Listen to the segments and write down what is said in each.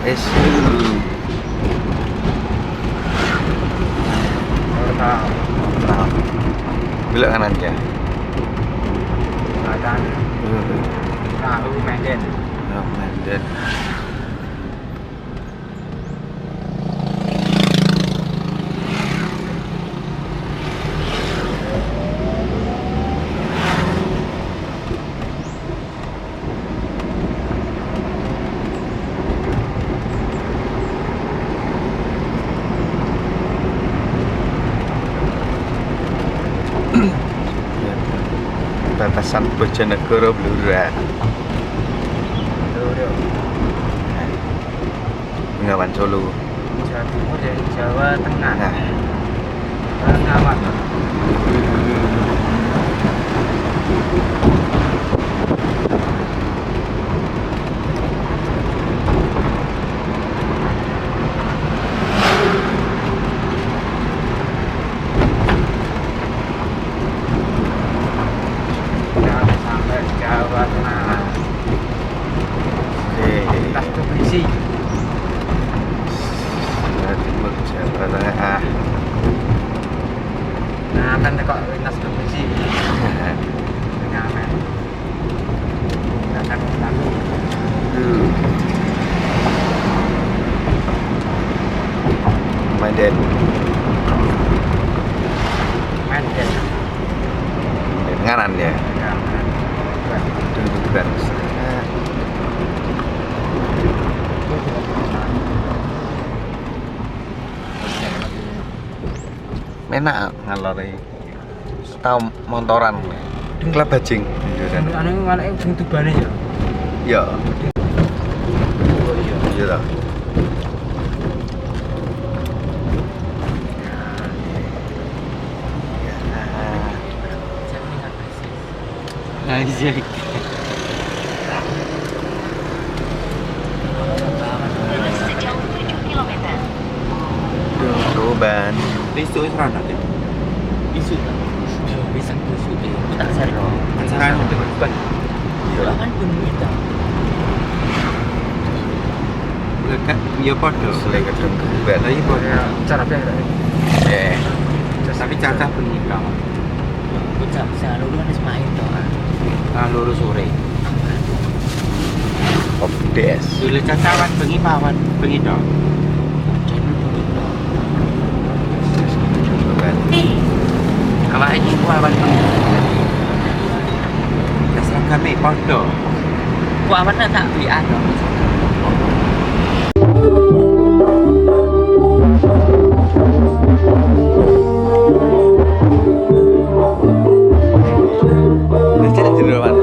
Es. Nah, belok kanan ya. Selatan. Tahu Medan. Oh, Medan. Batasan Bojonegoro Blora. Bengawan Solo. Jawa Timur ya, Jawa Tengah. Nah, Bengawan. Sampai Jawa Tengah. Lintas provinsi. Jawa Timur, Jawa Tengah. Nah, kan kok lintas provinsi. Ngamen. Datang kami. Medan. Medan. Kanan ya. Dudukan. Menak ngalori. Tahu motoran. Klub bajing. Anu mana yang tubane ya? Ya. Oh iya. Iya lah. Nah, iya. Sejauh 7 km. Tuban. Isu itu mana tuh? Isu Bisa kusuk deh. Tak seru. sekarang itu kan Iya. Kan pun kita. lekat dia podo. Selain gedung Tuban. Tapi podo. Cara apa ya? Tapi cacah penikah. Bocah saya dulu kan Ismail toh. Lurus sore. Obdes. Dulu cacawan bengi pawan bengi dong. Tuban. Kalau ini pawan bengi. Dasar kami podo. Gua awan tak WA dong. Cek jero mana?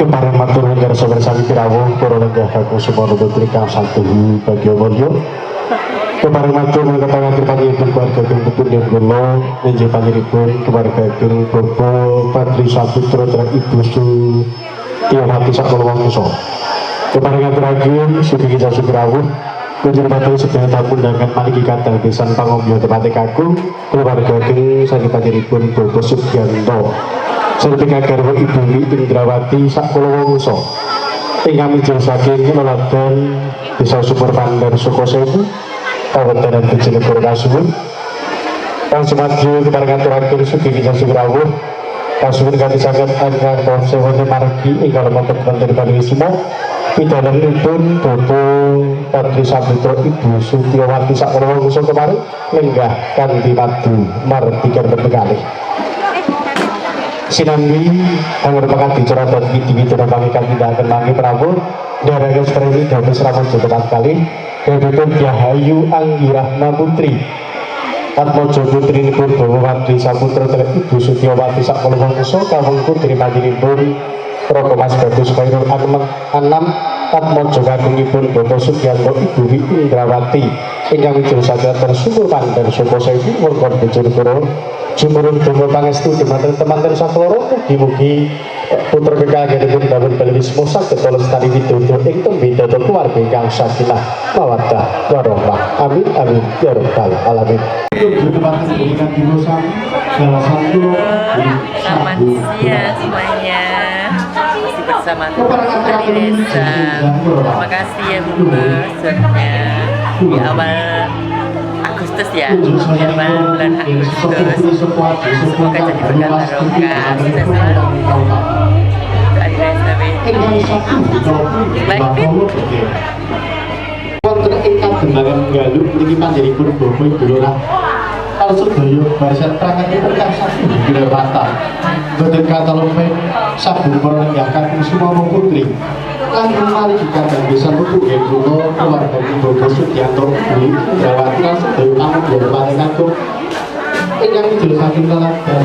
Kepareng matur nuwun sabar sami pirawuh para lenggah kakung semono ingkang santuhu bagya mulya. Kepareng matur nuwun katangaken panjenengan keluarga keputune kula inggih panjenenganipun keluarga kagem Bapak Patri Saputra dan Ibu Su Tiawati sakala wangsa. Kepareng aturaken sugeng jasa pirawuh panjenengan sedaya tamu undangan maniki kadang pisan pangombe tepate kakung keluarga kagem saking panjenenganipun Bapak Sugianto sarta garwa Ibu Indrawati sakala wangsa ingkang mijil saking leladan Desa Sumur Pandar Sukosewu Kabupaten Bojonegoro kasuwun kang sumadyo kepareng aturaken sugeng jasa pirawuh kasuwun kanthi saged angkara sewu margi ingkang wonten wonten paringipun pidananipun Bapak Patri Saputra Ibu Sutiawati sakala wangsa kepareng lenggah kanthi madu mardikan bekalih sinambi anggur pekan bicara dan video kami tidak akan manggi Prabu darah seperti dapat serangan tepat kali kebetulan Yahayu Anggirahna Putri Atmojo Putri pun Bapak Patri Saputra dan Ibu Sutiawati sakala wangsa kawula putri panjenenganipun Roko Mas Bagus Khairul Anam Atmojo kagungipun Bapak Sugianto Ibu Indrawati ingkang mijil saged Sumur Pandar Sukosewu Wonten Bojonegoro Jumurun donga pangestu dumateng teman-teman sakloro mugi-mugi putra kekagenipun dawuh balismo saged lestari widodo ing tembe dada keluarga ingkang sakinah mawaddah warahmah. Amin amin ya rabbal alamin. Selamat siang semuanya. Masih bersama dari desa. Terima kasih ya Bu sebelumnya di awal Agustus ya, bulan Agustus. Semoga jadi berkah barokah, sukses selalu. Dari desa baik wonten ingkang demangan nggaluk niki panjenenganipun Bapak Ibu Lurah kula sedaya barisan prangkatipun kang sami direwatan boten katalumpe sabung para lenggah kakung Sumono Putri lan margi kagem desa Putu nggih kula keluarga Bogo Sugiyanto Budi Indrawati lan sedaya tamu dihormati kakung ingkang idul saking teladan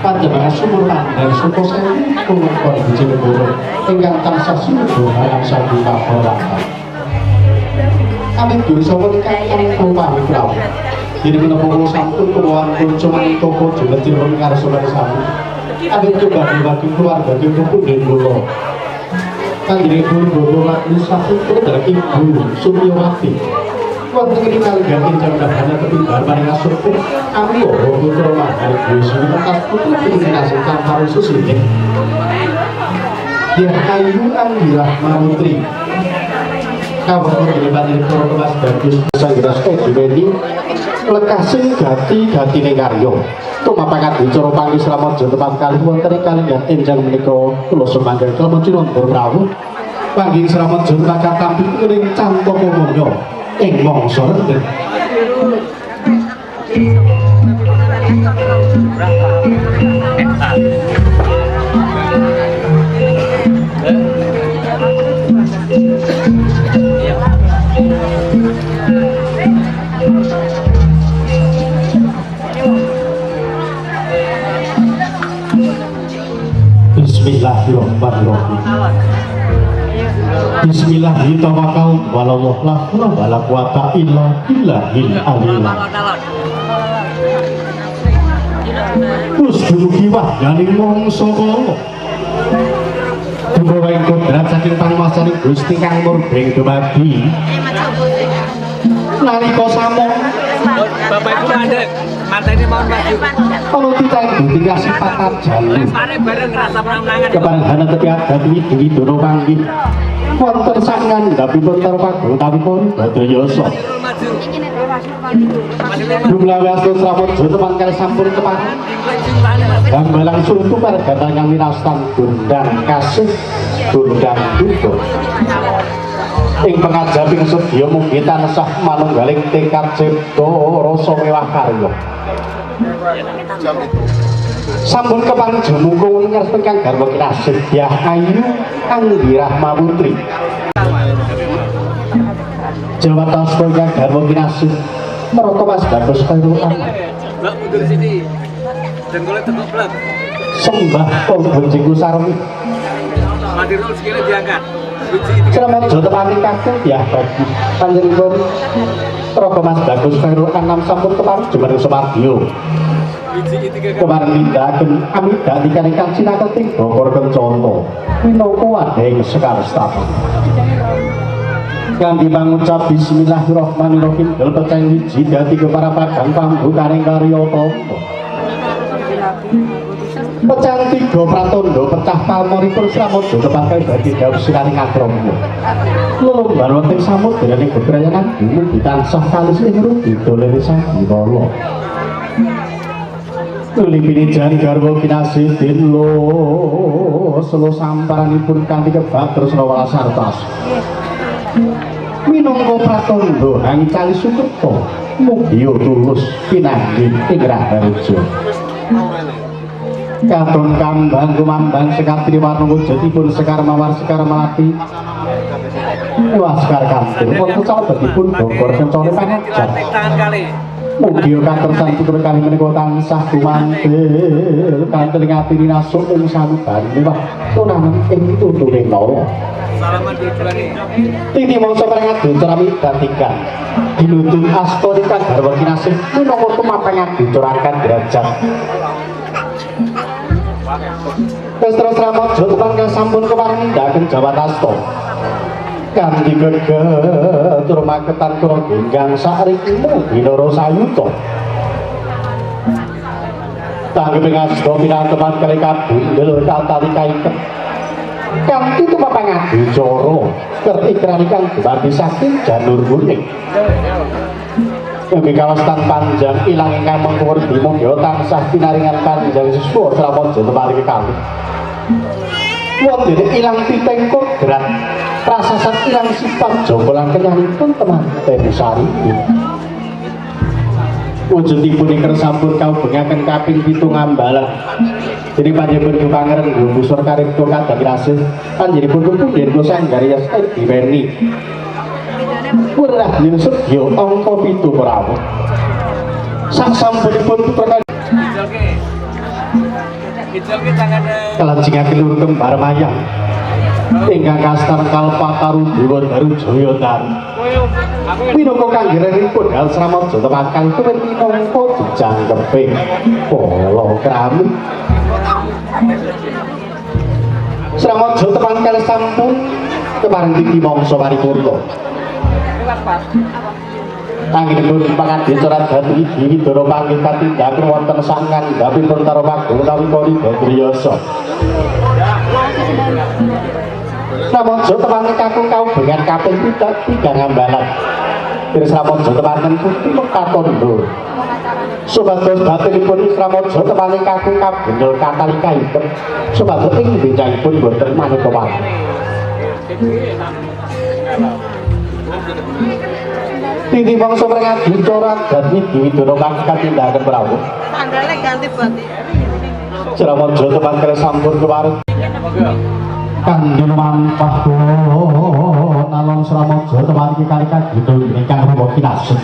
panjenengan sumur dan suku sewu kula Bojonegoro ingkang tansah sumur marang sabu kabaratan kami bersama dengan Pami Prabu. Jadi menepung sampun keluar kuncuman toko juga cilon karo sobat sabu. Kami coba dibagi keluarga di kumpul di Bolo. Kali ini Bolo lagi satu dari Ibu Suryawati. Waktu ini kali ganti jam dapatnya ketimbang paling asuh pun kami orang putra mahal Yesus lekas putri diminasi kampar Yesus ini. Dia kayu anggilah Marutri. Kawan berlibat dari Mas Bagus Sanggeras Edwini lekasing gati negaryo tumapangat bicara panggih selamat tempat kali wonten kalih enjang menika kula semangga kelamun Cinondur rawuh panggih selamat tempat katampi ing Cantaka Mulya ing mangsa rendheng Bismillahirrahmanirrahim. Bismillahirrahmanirrahim. Walallah la haula wala quwata illa billahil aliyil. Terus dumugi wahdaning mangsa kala. Dumawa ing kodrat saking pangmasaning Gusti kang murbeng dumadi. Nalika samong Bapak Ibu mandek, mantene mau maju. kalau kita tinggal sifat jalan Bareng ngerasa menangan. kepanggihana tepi adat widi dono panggih wonten sangan ndapipun terpagung tawipun Badayasa jumlah wastu srawut joteman kali sampun kepareng gambalang surutu pargatan kang winastan gundang kasih gundang duka ing pengajaping sedya mugi tansah manunggaling tekad cipta rasa mewah karya sampun kepareng jumungkung ngerti kang garwa kinasih Dyah Ayu Anggirah Mawutri Jawa Tasco kang garwa kinasih Meroko Mas Bagus Khairul Anam Mbak mundur sini. Dengkulnya teguk blek. Sembah Pembonjingku Sarmi Mati roll sekali diangkat. Selamat Jota Pati Kakung Dyah Bagus Panjenengan Meroko Mas Bagus Khairul Anam sampun kepareng jumeneng Sumardio kemarin nindakan amida dikarikan sinaketing Bogor Kencana minangka wadhing Sekar Stapa kanthi pangucap bismillahirrahmanirrahim del pecah wiji dadi keparapadang pambukaning karya tata pecahan 3 pratandha pecah pamoripun Sramodya tepakai bagi dawuh siraning akrama lelomban wonten samudraning bebrayanan bumi ditansah kalis ing rugi dolene sabiwala Tulipini jari garwa kinasih dinlo selo samparanipun kanthi kebak tresna walasartas minangka pratandha hang cali suketa mugi tulus pinanggih ing raharja katon kambang kumambang sekar triwarna wujudipun sekar mawar sekar melati waskar kantil wonten calebetipun Bogor Kencana pangajar Tangan kali. mugi katersan putra kali menika tansah gumantil kanthi ngapiri nasuk ing sanubane wah tunamen ing tutune lara Salaman dulurane. Titi mangsa prengat docara midatikan dilutut asta nikah garwa kinasih minangka tumapengat dicurakan derajat Pestra Sramodya kang sampun kepareng nindakaken jawat asta kanthi geger maketan kula genggang sakrikimu binara sayuta tanggep ngasta pinanteman kali kabundel katali kaiket kanthi tumapangat bicara kerti kang dibati saking janur kuning Ugi kawastan panjang ilang ingkang mengkuwur bimo ya tansah pinaringan panjang siswa Sramodya temari kalih wonten ilang titeng kodrat prasasat ilang sifat jombolan kenyanipun temanten sari wujudipun ingkang sampun kaubengaken kaping 7 ngambalan. Dening panjenengan pangeran busur karib kula kadhirasih panjenengan punden kula sanggarias diweni. Purah yen sedya angka 7 Prabu. Sak sampunipun putra Ijoke tangane kelajengaken lur kembar mayang ingkang kastar kalpataru dewa daru jaya daru. Minangka kanggenipun dal Sramaja tepakan kuwi minangka jejangkeping palakrami. Sramaja tepakan sampun kepareng titi mangsa paripurna. Anggenipun pangadhe corat dhateng iki Widara panggih katindakan wonten sangan gapipun karo Magda utawi Kali Badriyasa. Sramaja tepaken kakung kaubengan kaping 3 ngambalan. Sramaja tepaken putri Mekatondo. Supados batinipun Sramaja tepaken kakung kabendel Katalika Hitam. Supados ing benjangipun boten maneka wani. Titi bangsa mrengadi corat dadi Widara kang katindakan Prabu. Tanggalnya ganti batik. Sramaja tepaken sampun kepareng. Kangge lumampah nalon Sramaja tepaken kalikan gitu ingkang rupa kinasih.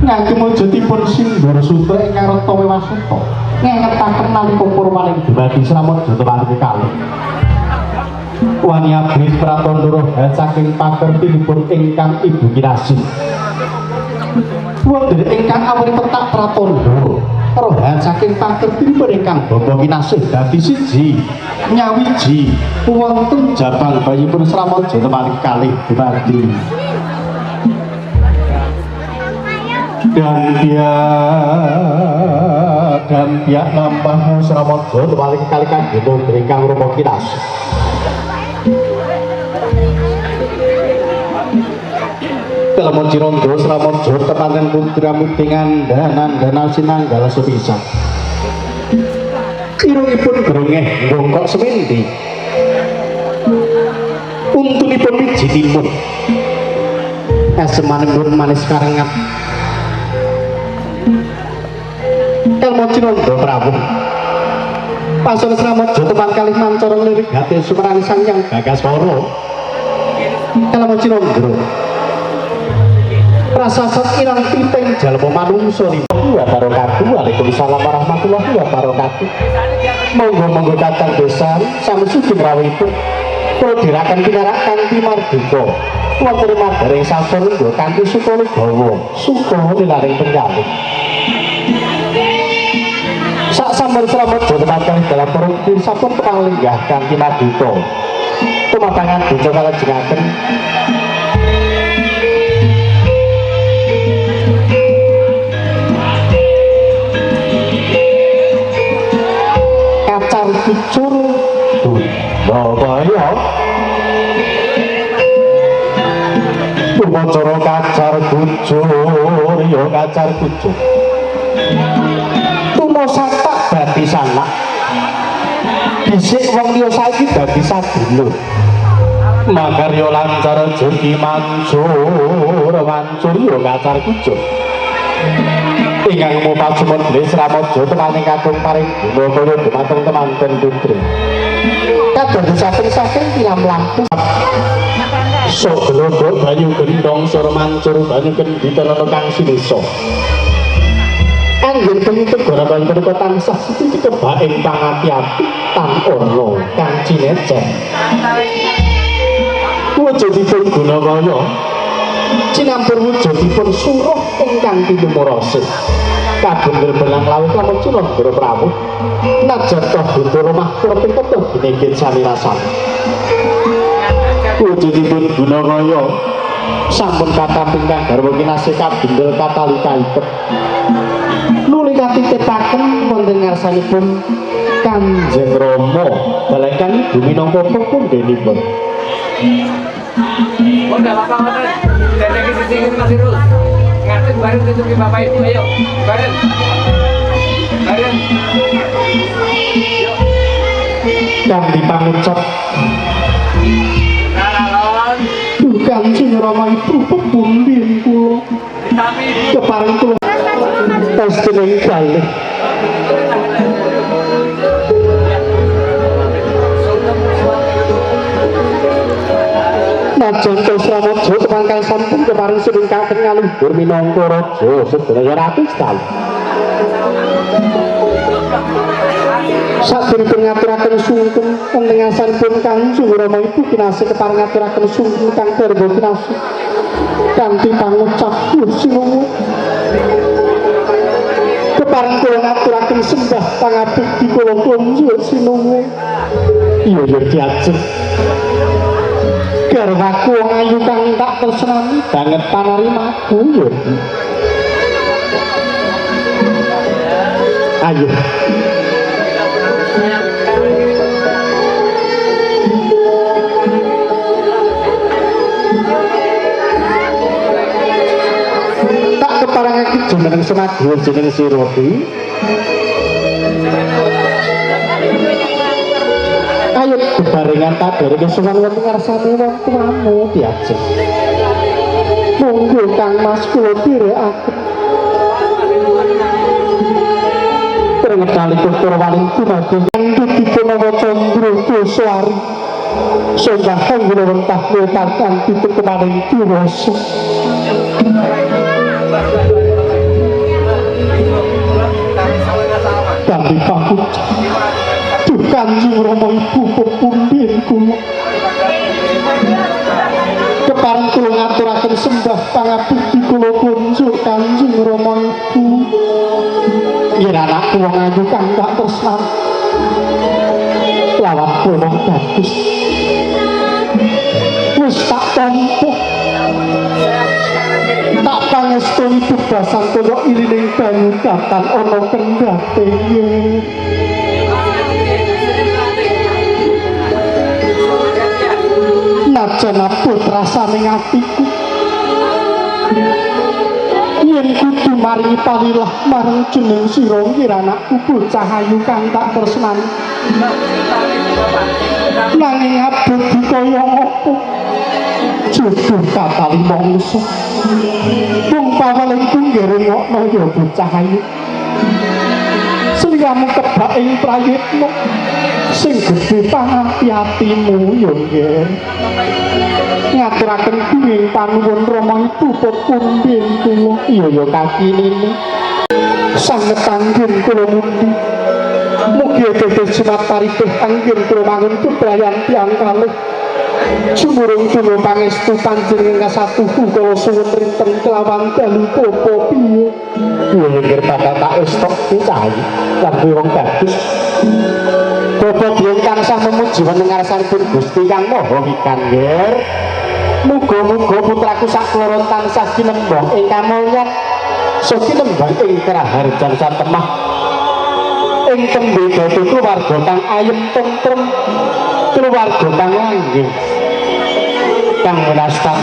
Ngangge mujudipun Sindhara Sutra ingkang rata wewasuta ngengetaken nalika purwaning dumadi Sramaja tepaken kalih. Wani abrit pratandara saking pakertinipun ingkang ibu kinasih. Wonten ingkang awri petak pratandara rohan saking pakertinipun ingkang bapa kinasih dadi siji nyawiji wonten jabang bayipun Sramaja tepaken kalih dumadi. Dan dia nambah Sramaja tepaken kalih kangge ingkang rupa kinasih. Kelamun Cirondho Sramaja tepaken putra mutingan dana sinanggal sepisan. Irungipun grengeh nggongkok sementi. Untunipun wiji timun. Esemanipun manis karengat. Kelamun Cirondho Prabu. Pasun Sramaja tepaken kalih mancara lirik gate sumerani Sang Hyang Bagaswara. Kelamun Cirondho prasasat irang piping jalma manungsa wa barokatuh. Waalaikumsalam warahmatullahi wabarakatuh. Monggo-monggo datang desa sami sugeng rawuhipun kula diraken pinarak kanthi mardika wonten madharing sasarengga kanthi suka gawa suka nilaring penjaluk. Sak sampun Sramaja tepaken dalam perut sampun panglingah kanthi mardika tumatangan desa kalajengaken kucur Bawaya Purwacara kacar kucur ya kacar kucur Tuna satak dadi sanak dhisik wong liya saiki dadi sadulur makarya lancar jeki mansur ya kacar kucur ingkang mupasumon Dene Sramaja tepaning kakung paring guna kaya dumateng temanten putri kadosaken saking tilam lampu sok glodok banyu gendong sora mancur banyu gendhita kang sinisa anggen penutup garapan punika tansah siti kebak ing pangati-ati tan orna kang cinecen wujudipun Gunakaya cinampur wujudipun suruh ingkang tinumurasih kabundel belang lawuh lamun Cirondho Prabu najatoh Budara Mahkura pitetuh binegit salirasan wujudipun Gunakaya sampun katamping kang garwa kinasih kabundel Katalika Hitam nuli katitepaken wonten ngarsanipun Kanjeng Rama balakan ibu minangka pepundhenipun. Oh, enggak apa-apa, Mas. Dan yang sini Mas Irul. Ngarep bareng tutup ke Bapak Ibu, ayo. Bareng. Bareng. Kang dipangucap. Nalon. Dukan Sing Rama Ibu pepundhen kula. kepareng kula pastining kalih Najan Sramadja kemangkal sampun kepareng sedeng kagem ngaluhur minangka raja sedaya ratu sekali. Sadereng ngaturaken sungkem pendengasanipun Kanjeng Rama Ibu kinasih kepareng ngaturaken sungkem kang garwa kinasih kanthi pangucap sinuwun. Kepareng kula ngaturaken sembah pangabekti kula kunjuk sinuwun. Iya ya diajeng. Garwaku wong ayu kang tak tresnani banget panarimaku ya. Ayo. Tak keparengake jeneng Semadya jeneng Siroti. Ayo bebarengan tadareke sowan wonten ngarsane wong tuamu diajeng. Monggo Kang Mas kula direkaken. Prengetalipun Purwaling dumadi dipun waca Ndra Dosari. Sembah kanggo wentah wetan kanthi kemaning diwasa. Kanthi pangucap Kanjeng Rama Ibu pepundhen kula kepareng kula ngaturaken sembah pangabekti kula kunjuk Kanjeng Rama Ibu yen anakku wong ayu kang tak tresnani lawan kula bagus wis tak tampa tak pangestuni bebasan kaya ilining banyu datan ana kendhatene. Najan abot rasaning atiku yen kudu maringi palilah marang jeneng sira kira anakku bocah ayu kang tak tresnani nanging abot dikaya apa jodoh katali mangsa wong pawalingku ngerungokno ya bocah ayu sliramu kebak ing prayitna sing gedhe pangati-atimu ya nggih ngaturaken kuning panuwun Rama Ibu pepundhen kula iya ya kakinine sanget anggen kula mundi mugi dados jimat paripih anggen kula mangun bebrayan tiyang kalih sumurung kula pangestu panjenengan kasatuhu kula suwun rinten kelawan dalu bapa piye ya nggih bakal tak estokke cah lan wong bagus Bapak biyen tansah memuji wonten ngarsanipun Gusti Kang Maha Wikangger. Muga-muga putraku sakloron tansah kinembang ing kamulyan saha kinembang ing kraharjan satemah. Ing tembe dadi keluarga kang ayem tentrem, keluarga kang langgeng. Kang menastan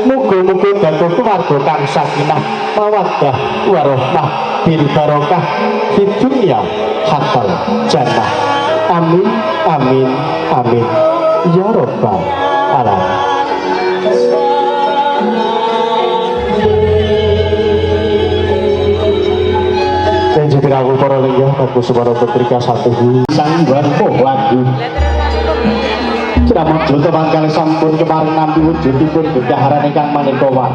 muga-muga dadi keluarga kang sakinah mawaddah warahmah bil barokah fid dunya hatal jannah. Amin, amin, amin. Ya Rabbal Alamin. Kanjeng rawuh para lenggah bagus para putrika satuhu sangguan lagu. Sramadja mangkal sampun kepareng nampi wujudipun bedaharan ingkang maneka wau.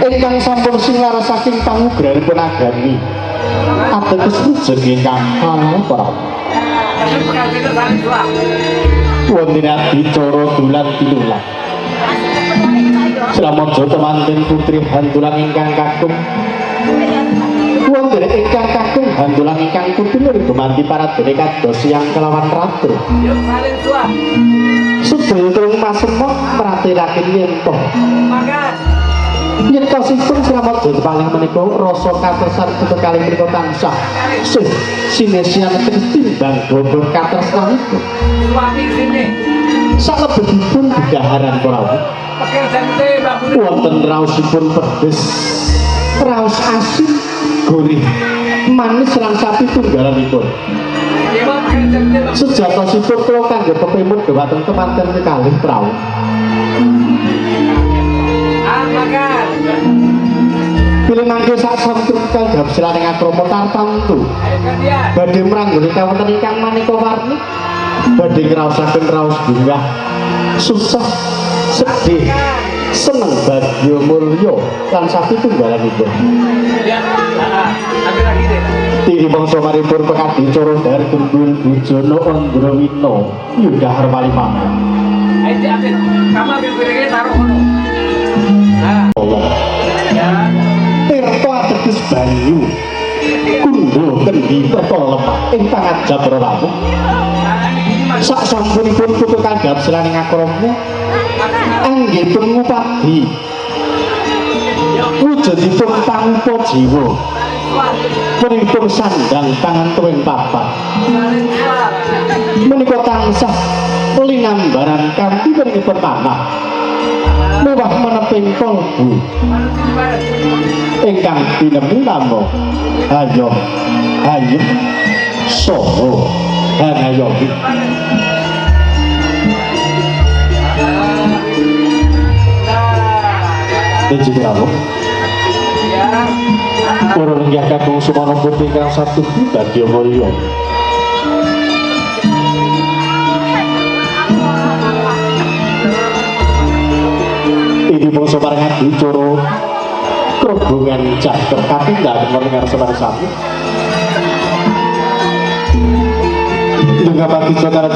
Ingkang sampun singar saking pangugrahanipun agami. Ateges rejeki ingkang para wonten adicara dulan tinulan Sramadja temanten putri hantulang ingkang kakung wonten ingkang kakung hantulang ingkang putri gumanti paradene kados yang kelawan ratu sedaya terus masemok meratelaken yen to nyertosipun Sramadja paling menika rasa katresnan kekalih menika tansah sinesian timbang bobot katresnanipun salebetipun bedaharan prawu wonten raosipun pedes raos asin gurih manis lan sapi tunggalanipun sejatosipun kula kangge pepemut dhumateng temanten kekalih prawu kangge sak sampun kagem silaning akrama tartamtu Ayo gantian. badhe mranggoni kawonten ingkang maneka warni badhe ngraosaken raos bungah susah sedih seneng bagya mulya lan satunggalipun Ya. Ambil lagi deh. tiri bangsa maripun pekadi cara dar gembul bujana Andrawina yudhahar walimana Ayo diambil. Kamu ambil piringnya taruh kono. Nah, Allah ya. tirta ateges banyu kundha kendi perta lemah ingkang ajab rawuh sak sampunipun putu kagab silaning akrama anggipun ngupadi wujudipun tanpa jiwa punipun sandang tangan tuwing papat menika tansah linambaran kanthi punipun tanah mewah meneping kalbu ingkang tinemu nama Hayam Hayem Soho Hanayomi Niji Prabu Ya. Para lenggah kakung sumana putih kang satu badya mulya ini bangsa parengadi cara kerobongan caker katindak mendengar semar sami dengan pati saudara